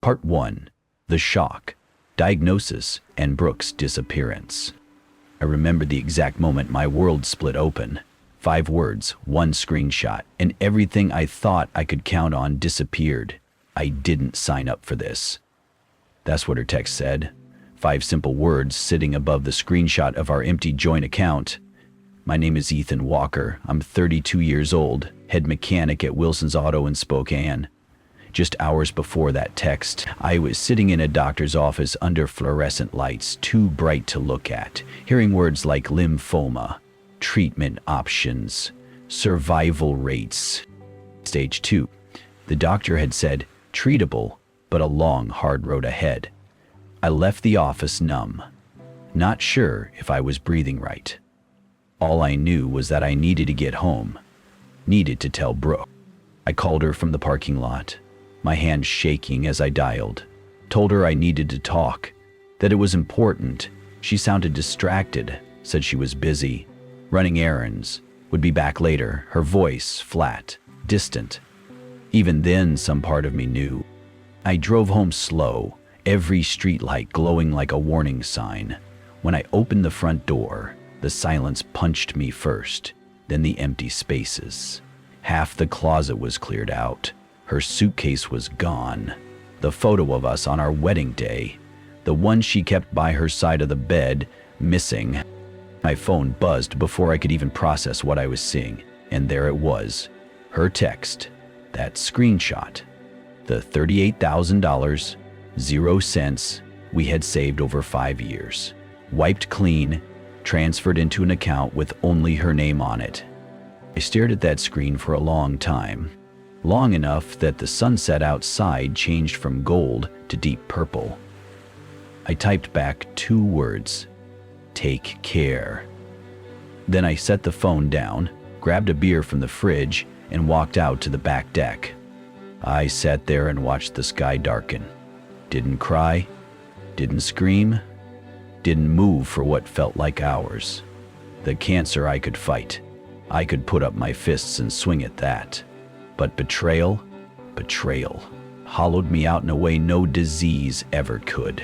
Part 1. The Shock, Diagnosis, and Brooke's Disappearance. I remember the exact moment my world split open. 5 words, 1 screenshot, and everything I thought I could count on disappeared. I didn't sign up for this. That's what her text said. 5 simple words sitting above the screenshot of our empty joint account. My name is Ethan Walker. I'm 32 years old, head mechanic at Wilson's Auto in Spokane. Just hours before that text, I was sitting in a doctor's office under fluorescent lights too bright to look at, hearing words like lymphoma, treatment options, survival rates. Stage 2. The doctor had said treatable, but a long, hard road ahead. I left the office numb, not sure if I was breathing right. All I knew was that I needed to get home, needed to tell Brooke. I called her from the parking lot, my hand shaking as I dialed. Told her I needed to talk, that it was important. She sounded distracted, said she was busy, running errands, would be back later, her voice flat, distant. Even then, some part of me knew. I drove home slow, every streetlight glowing like a warning sign. When I opened the front door, the silence punched me first, then the empty spaces. Half the closet was cleared out. Her suitcase was gone. The photo of us on our wedding day, the one she kept by her side of the bed, missing. My phone buzzed before I could even process what I was seeing, and there it was, her text, that screenshot. The $38,000, 0 cents we had saved over 5 years, wiped clean, transferred into an account with only her name on it. I stared at that screen for a long time. Long enough that the sunset outside changed from gold to deep purple. I typed back 2 words, take care. Then I set the phone down, grabbed a beer from the fridge, and walked out to the back deck. I sat there and watched the sky darken. Didn't cry, didn't scream, didn't move for what felt like hours. The cancer I could fight. I could put up my fists and swing at that. But betrayal, hollowed me out in a way no disease ever could.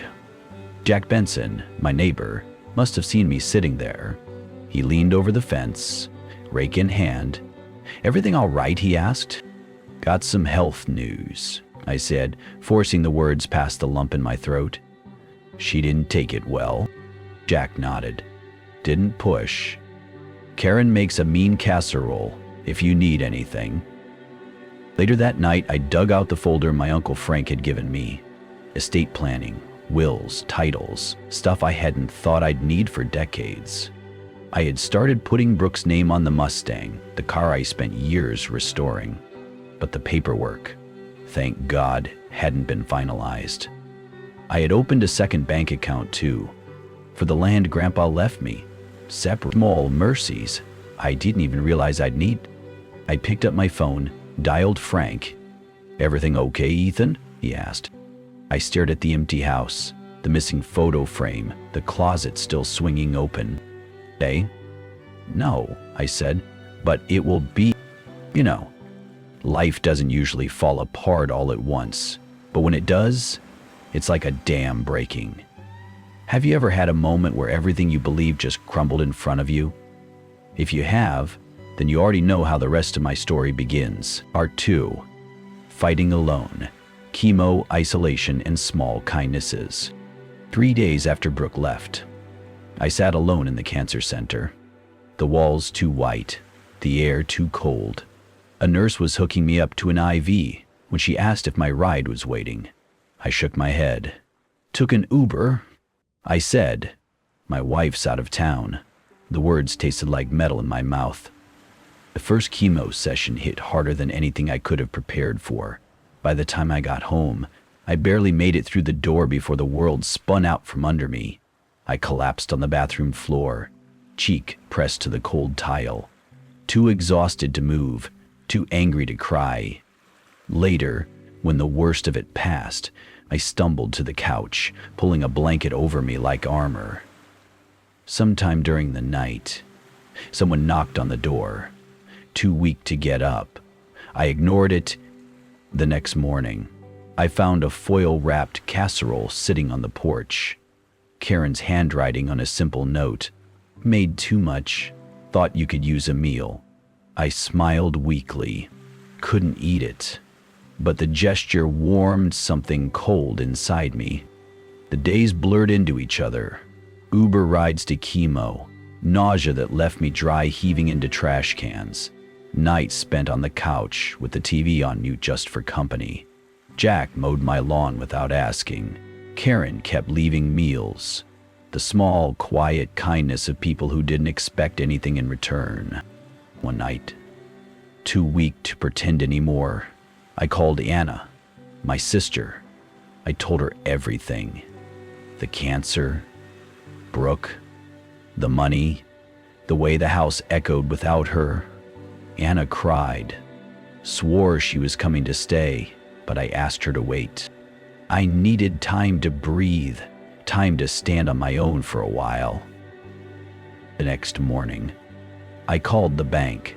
Jack Benson, my neighbor, must have seen me sitting there. He leaned over the fence, rake in hand. "Everything all right?" he asked. "Got some health news," I said, forcing the words past the lump in my throat. "She didn't take it well." Jack nodded. "Didn't push. Karen makes a mean casserole if you need anything." Later that night, I dug out the folder my Uncle Frank had given me. Estate planning, wills, titles, stuff I hadn't thought I'd need for decades. I had started putting Brooke's name on the Mustang, the car I spent years restoring. But the paperwork, thank God, hadn't been finalized. I had opened a second bank account too, for the land Grandpa left me. Separate small mercies I didn't even realize I'd need. I picked up my phone, dialed Frank. "Everything okay, Ethan?" he asked. I stared at the empty house, the missing photo frame, the closet still swinging open. "Eh?" "No," I said, "but it will be, you know. Life doesn't usually fall apart all at once, but when it does, it's like a dam breaking." Have you ever had a moment where everything you believed just crumbled in front of you? If you have, then you already know how the rest of my story begins. Part 2. Fighting alone. Chemo, isolation, and small kindnesses. 3 days after Brooke left, I sat alone in the cancer center. The walls too white, the air too cold. A nurse was hooking me up to an IV when she asked if my ride was waiting. I shook my head. "Took an Uber," I said. "My wife's out of town." The words tasted like metal in my mouth. The first chemo session hit harder than anything I could have prepared for. By the time I got home, I barely made it through the door before the world spun out from under me. I collapsed on the bathroom floor, cheek pressed to the cold tile. Too exhausted to move, too angry to cry. Later, when the worst of it passed, I stumbled to the couch, pulling a blanket over me like armor. Sometime during the night, someone knocked on the door. Too weak to get up, I ignored it. The next morning, I found a foil-wrapped casserole sitting on the porch. Karen's handwriting on a simple note. Made too much. Thought you could use a meal. I smiled weakly. Couldn't eat it. But the gesture warmed something cold inside me. The days blurred into each other. Uber rides to chemo. Nausea that left me dry, heaving into trash cans. Nights spent on the couch with the TV on mute just for company. Jack mowed my lawn without asking. Karen kept leaving meals. The small, quiet kindness of people who didn't expect anything in return. One night, too weak to pretend anymore, I called Anna, my sister. I told her everything. The cancer, Brooke, the money, the way the house echoed without her. Anna cried, swore she was coming to stay, but I asked her to wait. I needed time to breathe, time to stand on my own for a while. The next morning, I called the bank,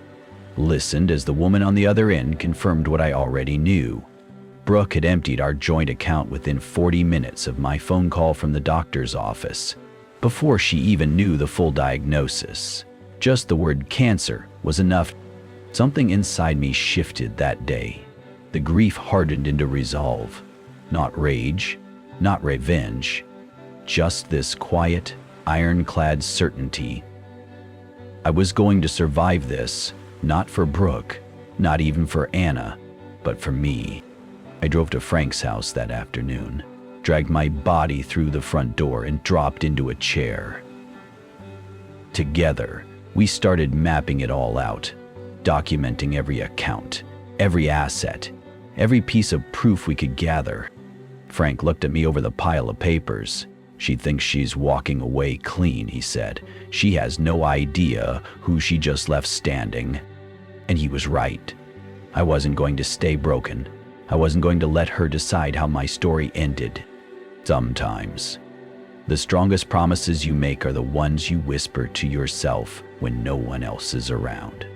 listened as the woman on the other end confirmed what I already knew. Brooke had emptied our joint account within 40 minutes of my phone call from the doctor's office, before she even knew the full diagnosis. Just the word cancer was enough. Something inside me shifted that day. The grief hardened into resolve. Not rage, not revenge, just this quiet, ironclad certainty. I was going to survive this, not for Brooke, not even for Anna, but for me. I drove to Frank's house that afternoon, dragged my body through the front door and dropped into a chair. Together, we started mapping it all out, documenting every account, every asset, every piece of proof we could gather. Frank looked at me over the pile of papers. She thinks she's walking away clean, he said. She has no idea who she just left standing. And he was right. I wasn't going to stay broken. I wasn't going to let her decide how my story ended. Sometimes, the strongest promises you make are the ones you whisper to yourself when no one else is around.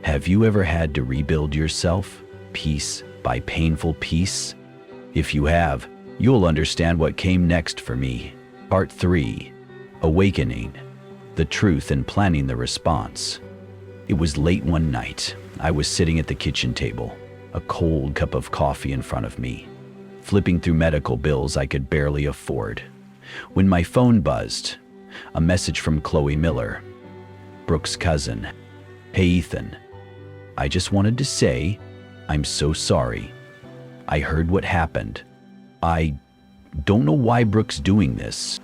Have you ever had to rebuild yourself, piece by painful piece? If you have, you'll understand what came next for me. Part 3, Awakening, the truth and planning the response. It was late one night. I was sitting at the kitchen table, a cold cup of coffee in front of me, flipping through medical bills I could barely afford, when my phone buzzed. A message from Chloe Miller, Brooke's cousin. Hey Ethan, I just wanted to say, I'm so sorry. I heard what happened. I don't know why Brooke's doing this.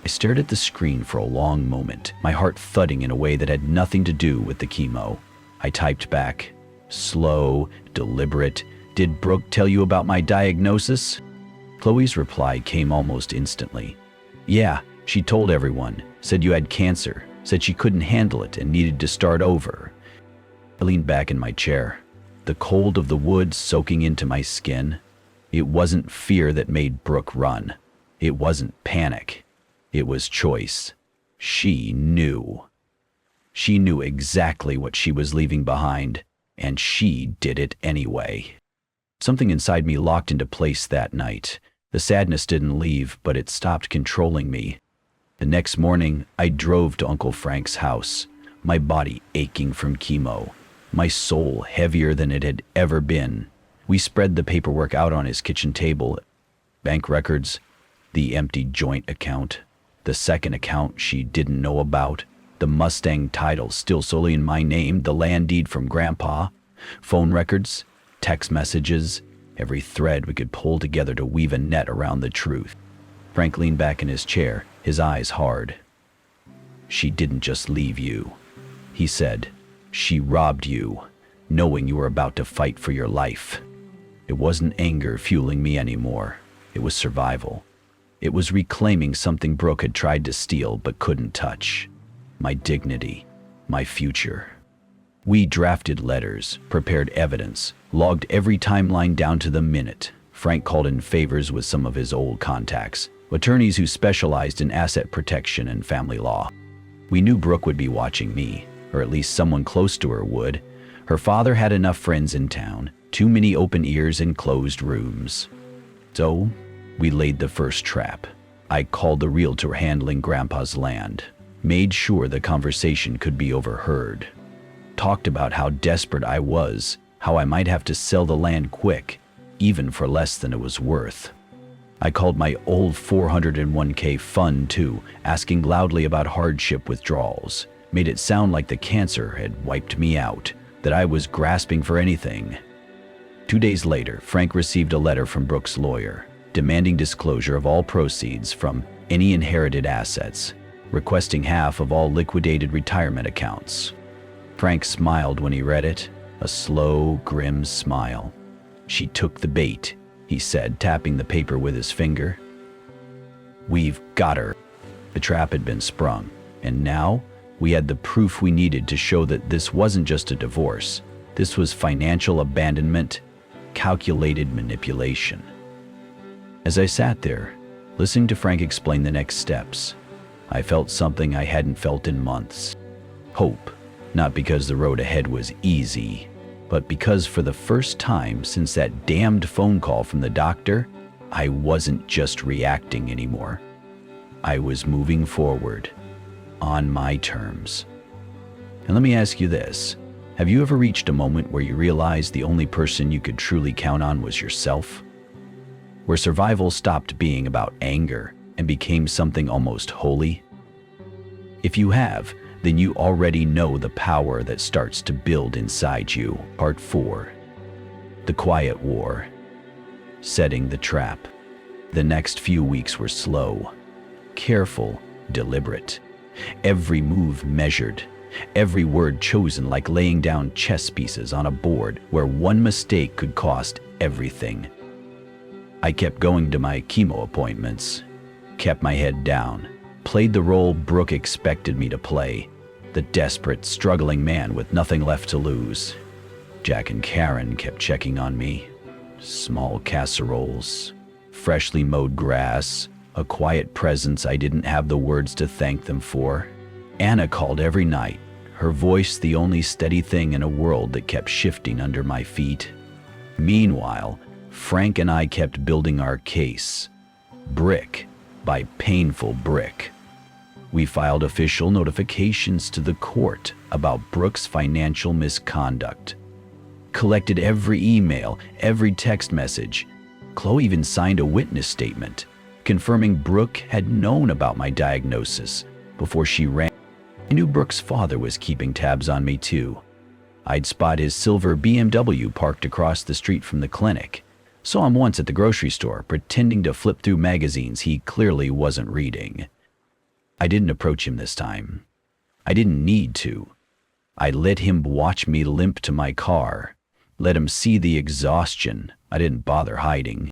I stared at the screen for a long moment, my heart thudding in a way that had nothing to do with the chemo. I typed back, slow, deliberate, did Brooke tell you about my diagnosis? Chloe's reply came almost instantly. Yeah, she told everyone, said you had cancer, said she couldn't handle it and needed to start over. I leaned back in my chair, the cold of the woods soaking into my skin. It wasn't fear that made Brooke run. It wasn't panic. It was choice. She knew. She knew exactly what she was leaving behind, and she did it anyway. Something inside me locked into place that night. The sadness didn't leave, but it stopped controlling me. The next morning, I drove to Uncle Frank's house, my body aching from chemo, my soul heavier than it had ever been. We spread the paperwork out on his kitchen table. Bank records, the empty joint account, the second account she didn't know about, the Mustang title still solely in my name, the land deed from Grandpa, phone records, text messages, every thread we could pull together to weave a net around the truth. Frank leaned back in his chair, his eyes hard. She didn't just leave you, he said. She robbed you, knowing you were about to fight for your life. It wasn't anger fueling me anymore. It was survival. It was reclaiming something Brooke had tried to steal but couldn't touch. My dignity, my future. We drafted letters, prepared evidence, logged every timeline down to the minute. Frank called in favors with some of his old contacts, attorneys who specialized in asset protection and family law. We knew Brooke would be watching me, or at least someone close to her would. Her father had enough friends in town, too many open ears in closed rooms. So, we laid the first trap. I called the realtor handling Grandpa's land, made sure the conversation could be overheard, talked about how desperate I was, how I might have to sell the land quick, even for less than it was worth. I called my old 401k fund too, asking loudly about hardship withdrawals, made it sound like the cancer had wiped me out, that I was grasping for anything. 2 days later, Frank received a letter from Brooks' lawyer, demanding disclosure of all proceeds from any inherited assets, requesting half of all liquidated retirement accounts. Frank smiled when he read it, a slow, grim smile. "She took the bait," he said, tapping the paper with his finger. "We've got her." The trap had been sprung, and now we had the proof we needed to show that this wasn't just a divorce. This was financial abandonment, calculated manipulation. As I sat there, listening to Frank explain the next steps, I felt something I hadn't felt in months. Hope, not because the road ahead was easy, but because for the first time since that damned phone call from the doctor, I wasn't just reacting anymore. I was moving forward, on my terms. And let me ask you this. Have you ever reached a moment where you realized the only person you could truly count on was yourself? Where survival stopped being about anger and became something almost holy? If you have, then you already know the power that starts to build inside you. Part 4. The Quiet War. Setting the trap. The next few weeks were slow, careful, deliberate. Every move measured, every word chosen like laying down chess pieces on a board where one mistake could cost everything. I kept going to my chemo appointments, kept my head down, played the role Brooke expected me to play, the desperate, struggling man with nothing left to lose. Jack and Karen kept checking on me. Small casseroles, freshly mowed grass, a quiet presence I didn't have the words to thank them for. Anna called every night, her voice the only steady thing in a world that kept shifting under my feet. Meanwhile, Frank and I kept building our case, brick by painful brick. We filed official notifications to the court about Brooks' financial misconduct, collected every email, every text message. Chloe even signed a witness statement, confirming Brooke had known about my diagnosis before she ran. I knew Brooks' father was keeping tabs on me too. I'd spot his silver BMW parked across the street from the clinic. Saw him once at the grocery store, pretending to flip through magazines he clearly wasn't reading. I didn't approach him this time. I didn't need to. I let him watch me limp to my car, let him see the exhaustion I didn't bother hiding.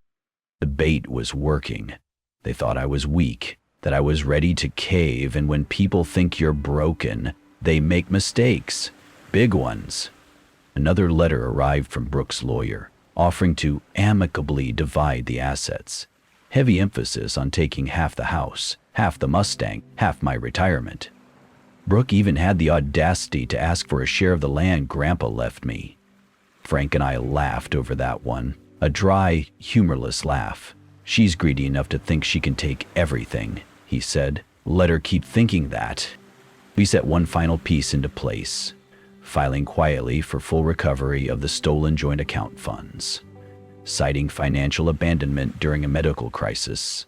The bait was working. They thought I was weak, that I was ready to cave, and when people think you're broken, they make mistakes, big ones. Another letter arrived from Brooks' lawyer, offering to amicably divide the assets. Heavy emphasis on taking half the house, half the Mustang, half my retirement. Brooke even had the audacity to ask for a share of the land Grandpa left me. Frank and I laughed over that one, a dry, humorless laugh. "She's greedy enough to think she can take everything," he said. "Let her keep thinking that." We set one final piece into place, filing quietly for full recovery of the stolen joint account funds, citing financial abandonment during a medical crisis.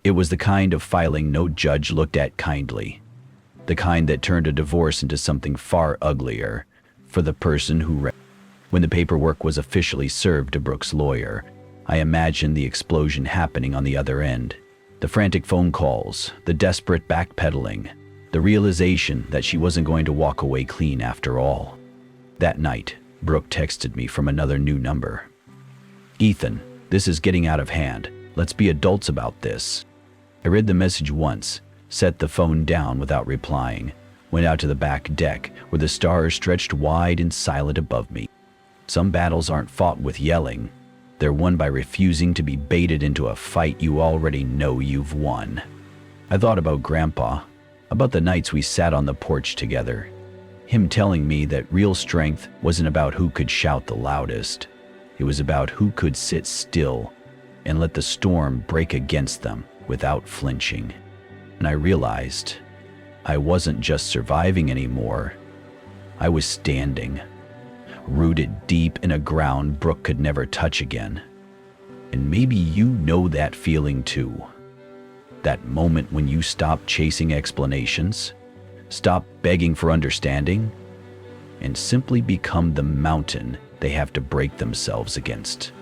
It was the kind of filing no judge looked at kindly, the kind that turned a divorce into something far uglier for the person who read. When the paperwork was officially served to Brooks' lawyer, I imagined the explosion happening on the other end. The frantic phone calls, the desperate backpedaling, the realization that she wasn't going to walk away clean after all. That night, Brooke texted me from another new number. "Ethan, this is getting out of hand. Let's be adults about this." I read the message once, set the phone down without replying, went out to the back deck where the stars stretched wide and silent above me. Some battles aren't fought with yelling. They're won by refusing to be baited into a fight you already know you've won. I thought about Grandpa, about the nights we sat on the porch together. Him telling me that real strength wasn't about who could shout the loudest. It was about who could sit still, and let the storm break against them without flinching. And I realized I wasn't just surviving anymore. I was standing, rooted deep in a ground Brooke could never touch again. And maybe you know that feeling too. That moment when you stop chasing explanations, stop begging for understanding, and simply become the mountain they have to break themselves against.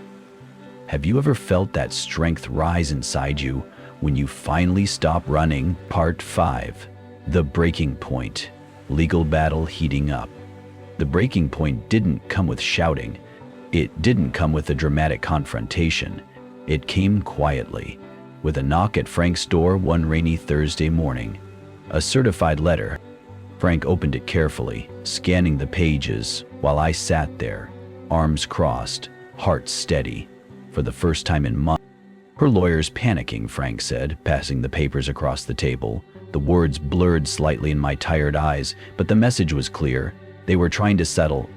Have you ever felt that strength rise inside you when you finally stop running? Part 5. The breaking point. Legal battle heating up. The breaking point didn't come with shouting. It didn't come with a dramatic confrontation. It came quietly, with a knock at Frank's door one rainy Thursday morning. A certified letter. Frank opened it carefully, scanning the pages while I sat there, arms crossed, heart steady. For the first time in months. Her lawyer's panicking, Frank said, passing the papers across the table. The words blurred slightly in my tired eyes, but the message was clear. They were trying to settle.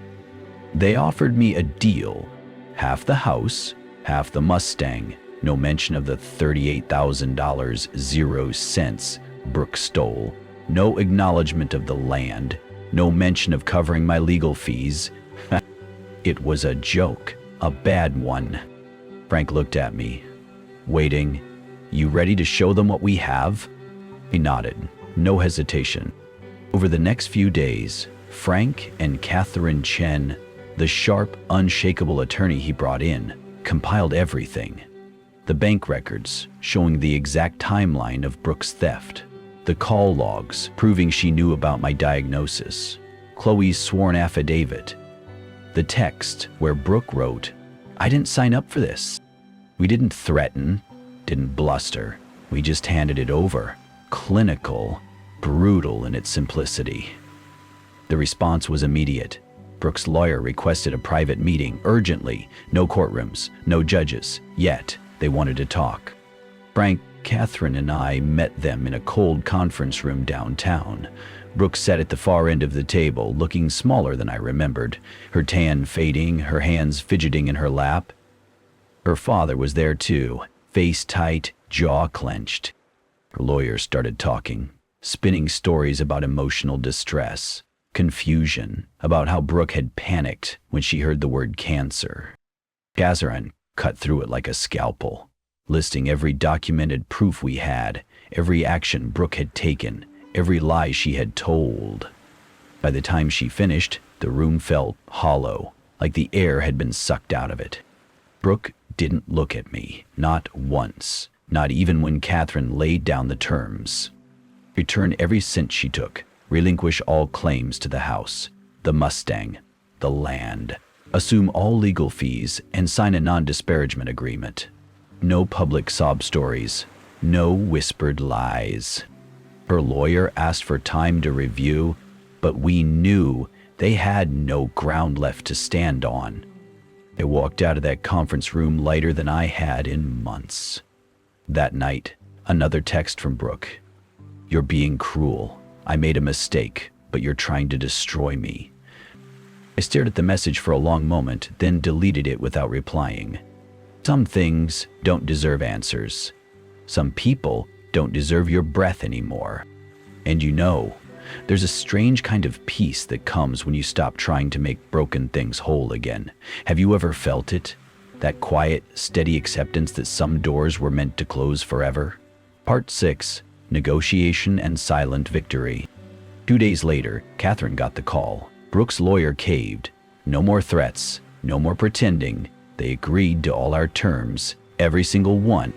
They offered me a deal. Half the house, half the Mustang. No mention of the $38,000, 0 cents Brooke stole. No acknowledgement of the land. No mention of covering my legal fees. It was a joke, a bad one. Frank looked at me, waiting. You ready to show them what we have? He nodded, no hesitation. Over the next few days, Frank and Catherine Chen, the sharp, unshakable attorney he brought in, compiled everything. The bank records showing the exact timeline of Brooke's theft, the call logs proving she knew about my diagnosis, Chloe's sworn affidavit, the text where Brooke wrote, "I didn't sign up for this." We didn't threaten, didn't bluster. We just handed it over. Clinical, brutal in its simplicity. The response was immediate. Brooke's lawyer requested a private meeting urgently. No courtrooms, no judges. Yet, they wanted to talk. Frank, Catherine, and I met them in a cold conference room downtown. Brooke sat at the far end of the table, looking smaller than I remembered, her tan fading, her hands fidgeting in her lap. Her father was there too, face tight, jaw clenched. Her lawyer started talking, spinning stories about emotional distress, confusion, about how Brooke had panicked when she heard the word cancer. Catherine cut through it like a scalpel, listing every documented proof we had, every action Brooke had taken, every lie she had told. By the time she finished, the room felt hollow, like the air had been sucked out of it. Brooke didn't look at me, not once, not even when Catherine laid down the terms. Return every cent she took, relinquish all claims to the house, the Mustang, the land, assume all legal fees, and sign a non-disparagement agreement. No public sob stories, no whispered lies. Her lawyer asked for time to review, but we knew they had no ground left to stand on. I walked out of that conference room lighter than I had in months. That night, another text from Brooke. "You're being cruel. I made a mistake, but you're trying to destroy me." I stared at the message for a long moment, then deleted it without replying. Some things don't deserve answers. Some people don't deserve your breath anymore. And you know, there's a strange kind of peace that comes when you stop trying to make broken things whole again. Have you ever felt it? That quiet, steady acceptance that some doors were meant to close forever? Part 6. Negotiation and Silent Victory. 2 days later, Catherine got the call. Brooke's lawyer caved. No more threats, no more pretending. They agreed to all our terms, every single one.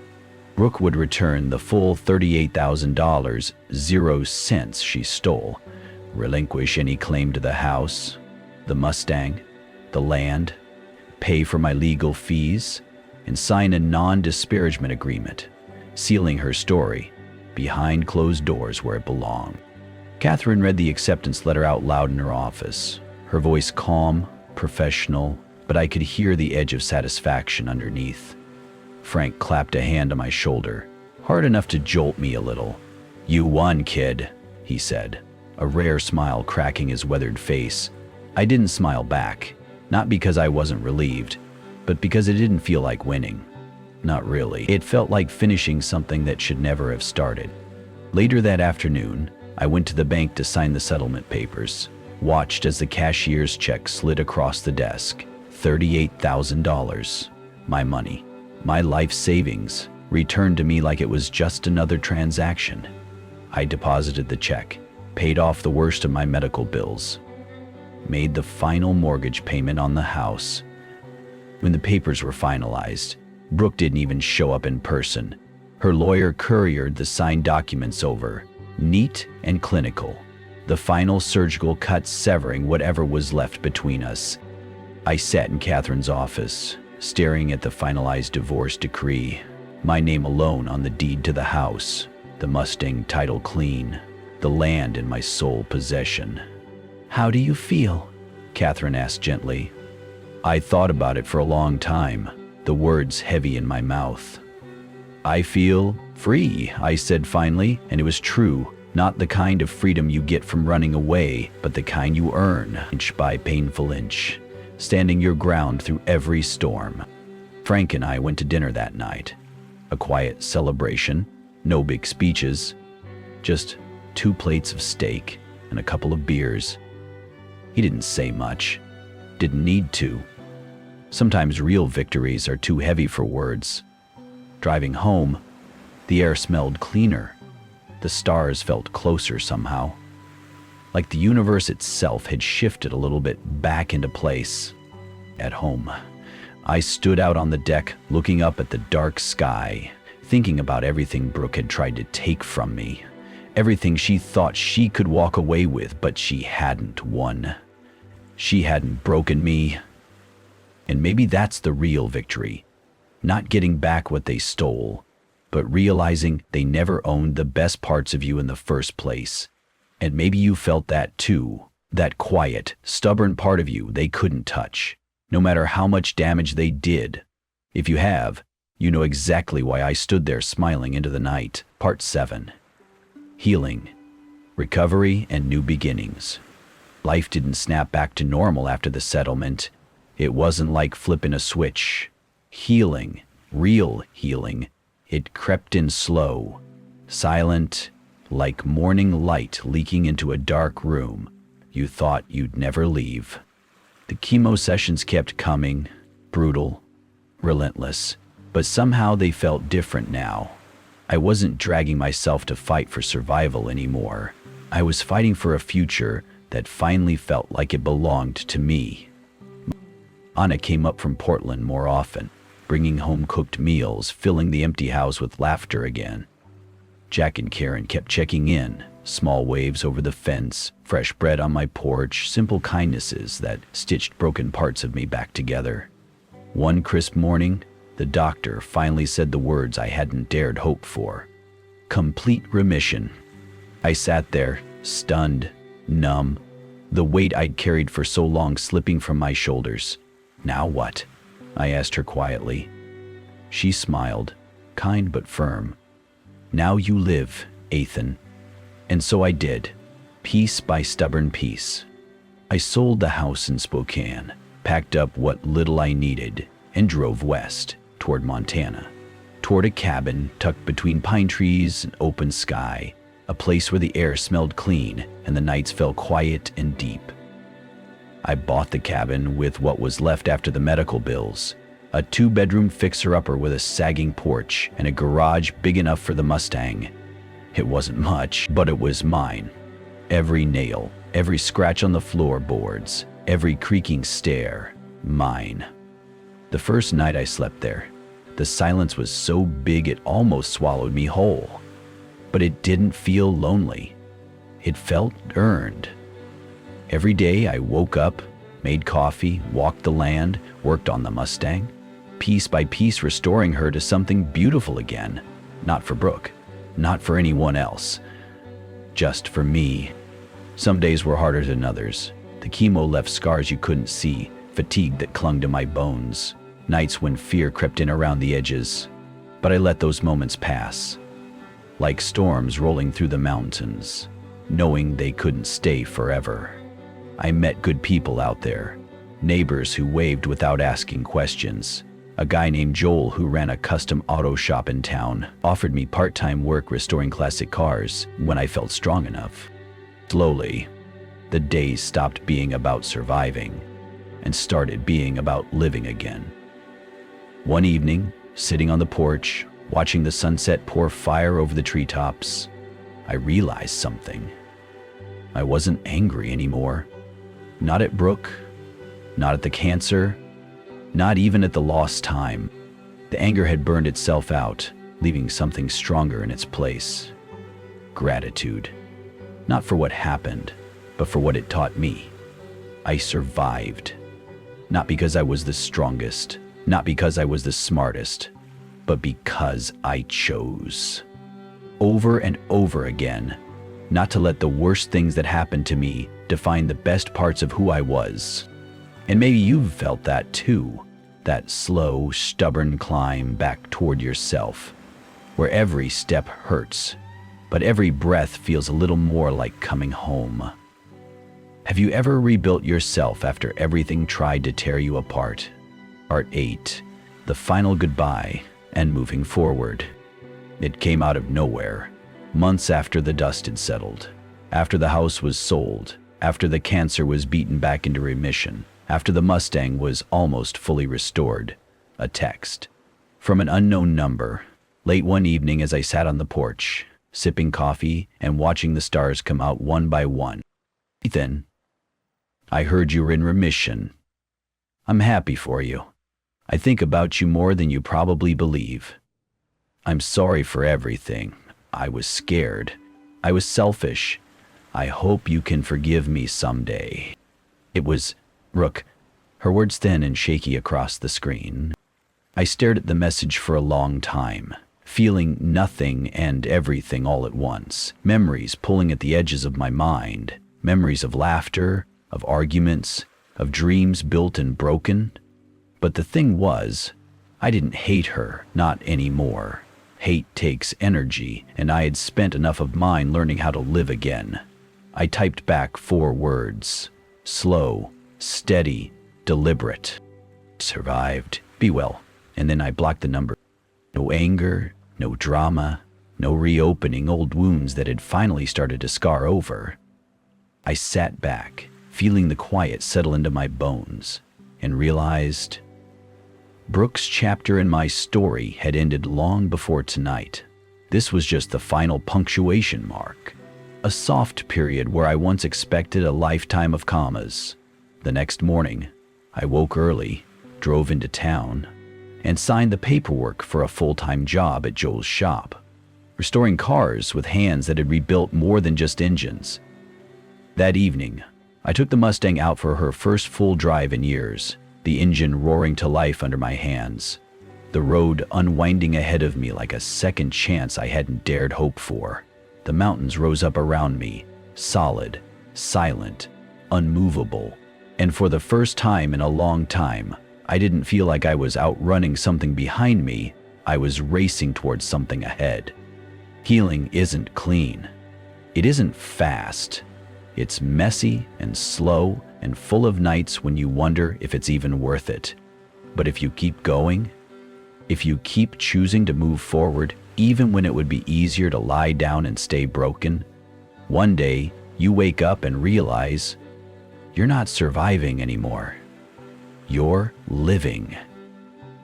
Brooke would return the full $38,000, 0 cents she stole, relinquish any claim to the house, the Mustang, the land, pay for my legal fees, and sign a non-disparagement agreement, sealing her story behind closed doors where it belonged. Catherine read the acceptance letter out loud in her office, her voice calm, professional, but I could hear the edge of satisfaction underneath. Frank clapped a hand on my shoulder, hard enough to jolt me a little. "You won, kid," he said, a rare smile cracking his weathered face. I didn't smile back, not because I wasn't relieved, but because it didn't feel like winning. Not really. It felt like finishing something that should never have started. Later that afternoon, I went to the bank to sign the settlement papers, watched as the cashier's check slid across the desk. $38,000. My money, my life savings, returned to me like it was just another transaction. I deposited the check, paid off the worst of my medical bills, made the final mortgage payment on the house. When the papers were finalized, Brooke didn't even show up in person. Her lawyer couriered the signed documents over, neat and clinical, the final surgical cut severing whatever was left between us. I sat in Catherine's office, staring at the finalized divorce decree, my name alone on the deed to the house, the Mustang title clean, the land in my sole possession. "How do you feel?" Catherine asked gently. I thought about it for a long time, the words heavy in my mouth. "I feel free," I said finally, and it was true. Not the kind of freedom you get from running away, but the kind you earn, inch by painful inch, standing your ground through every storm. Frank and I went to dinner that night. A quiet celebration, no big speeches, just 2 plates of steak and a couple of beers. He didn't say much, didn't need to. Sometimes real victories are too heavy for words. Driving home, the air smelled cleaner. The stars felt closer somehow, like the universe itself had shifted a little bit back into place. At home, I stood out on the deck, looking up at the dark sky, thinking about everything Brooke had tried to take from me, everything she thought she could walk away with, but she hadn't won. She hadn't broken me. And maybe that's the real victory, not getting back what they stole, but realizing they never owned the best parts of you in the first place. And maybe you felt that too, that quiet, stubborn part of you they couldn't touch, no matter how much damage they did. If you have, you know exactly why I stood there smiling into the night. Part 7. Healing, recovery, and new beginnings. Life didn't snap back to normal after the settlement. It wasn't like flipping a switch. Healing, real healing, it crept in slow, silent, like morning light leaking into a dark room you thought you'd never leave. The chemo sessions kept coming, brutal, relentless, but somehow they felt different now. I wasn't dragging myself to fight for survival anymore. I was fighting for a future that finally felt like it belonged to me. Anna came up from Portland more often, bringing home-cooked meals, filling the empty house with laughter again. Jack and Karen kept checking in, small waves over the fence, fresh bread on my porch, simple kindnesses that stitched broken parts of me back together. One crisp morning, the doctor finally said the words I hadn't dared hope for. Complete remission. I sat there, stunned, numb, the weight I'd carried for so long slipping from my shoulders. "Now what?" I asked her quietly. She smiled, kind but firm. "Now you live, Ethan." And so I did, piece by stubborn piece. I sold the house in Spokane, packed up what little I needed, and drove west, toward Montana, toward a cabin tucked between pine trees and open sky, a place where the air smelled clean and the nights fell quiet and deep. I bought the cabin with what was left after the medical bills, a 2-bedroom fixer-upper with a sagging porch and a garage big enough for the Mustang. It wasn't much, but it was mine. Every nail, every scratch on the floorboards, every creaking stair, mine. The first night I slept there, the silence was so big it almost swallowed me whole. But it didn't feel lonely. It felt earned. Every day I woke up, made coffee, walked the land, worked on the Mustang, piece by piece restoring her to something beautiful again. Not for Brooke, not for anyone else, just for me. Some days were harder than others. The chemo left scars you couldn't see, fatigue that clung to my bones, nights when fear crept in around the edges. But I let those moments pass, like storms rolling through the mountains, knowing they couldn't stay forever. I met good people out there, neighbors who waved without asking questions, A guy named Joel who ran a custom auto shop in town offered me part-time work restoring classic cars when I felt strong enough. Slowly, the days stopped being about surviving and started being about living again. One evening, sitting on the porch, watching the sunset pour fire over the treetops, I realized something. I wasn't angry anymore. Not at Brooke, not at the cancer, not even at the lost time. The anger had burned itself out, leaving something stronger in its place. Gratitude. Not for what happened, but for what it taught me. I survived. Not because I was the strongest, not because I was the smartest, but because I chose. Over and over again, not to let the worst things that happened to me define the best parts of who I was. And maybe you've felt that too, that slow, stubborn climb back toward yourself, where every step hurts, but every breath feels a little more like coming home. Have you ever rebuilt yourself after everything tried to tear you apart? Part 8, the final goodbye and moving forward. It came out of nowhere, months after the dust had settled, after the house was sold, after the cancer was beaten back into remission, after the Mustang was almost fully restored. A text from an unknown number, late one evening as I sat on the porch, sipping coffee and watching the stars come out one by one. Ethan, I heard you were in remission. I'm happy for you. I think about you more than you probably believe. I'm sorry for everything. I was scared. I was selfish. I hope you can forgive me someday. It was Rook, her words thin and shaky across the screen. I stared at the message for a long time, feeling nothing and everything all at once. Memories pulling at the edges of my mind. Memories of laughter, of arguments, of dreams built and broken. But the thing was, I didn't hate her, not anymore. Hate takes energy, and I had spent enough of mine learning how to live again. I typed back 4 words. Slow, steady, deliberate. Survived. Be well. And then I blocked the number. No anger, no drama, no reopening old wounds that had finally started to scar over. I sat back, feeling the quiet settle into my bones, and realized Brooke's chapter in my story had ended long before tonight. This was just the final punctuation mark. A soft period where I once expected a lifetime of commas. The next morning, I woke early, drove into town, and signed the paperwork for a full-time job at Joel's shop, restoring cars with hands that had rebuilt more than just engines. That evening, I took the Mustang out for her first full drive in years, the engine roaring to life under my hands, the road unwinding ahead of me like a second chance I hadn't dared hope for. The mountains rose up around me, solid, silent, unmovable, and for the first time in a long time, I didn't feel like I was outrunning something behind me. I was racing towards something ahead. Healing isn't clean. It isn't fast. It's messy and slow and full of nights when you wonder if it's even worth it. But if you keep going, if you keep choosing to move forward, even when it would be easier to lie down and stay broken, one day you wake up and realize you're not surviving anymore. You're living.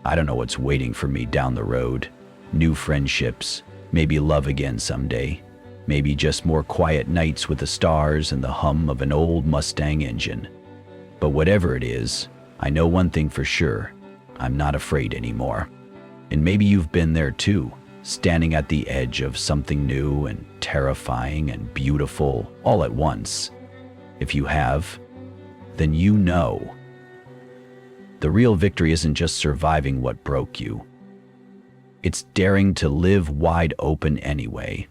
I don't know what's waiting for me down the road. New friendships, maybe love again someday. Maybe just more quiet nights with the stars and the hum of an old Mustang engine. But whatever it is, I know one thing for sure. I'm not afraid anymore. And maybe you've been there too, standing at the edge of something new and terrifying and beautiful all at once. If you have, then you know. The real victory isn't just surviving what broke you. It's daring to live wide open anyway.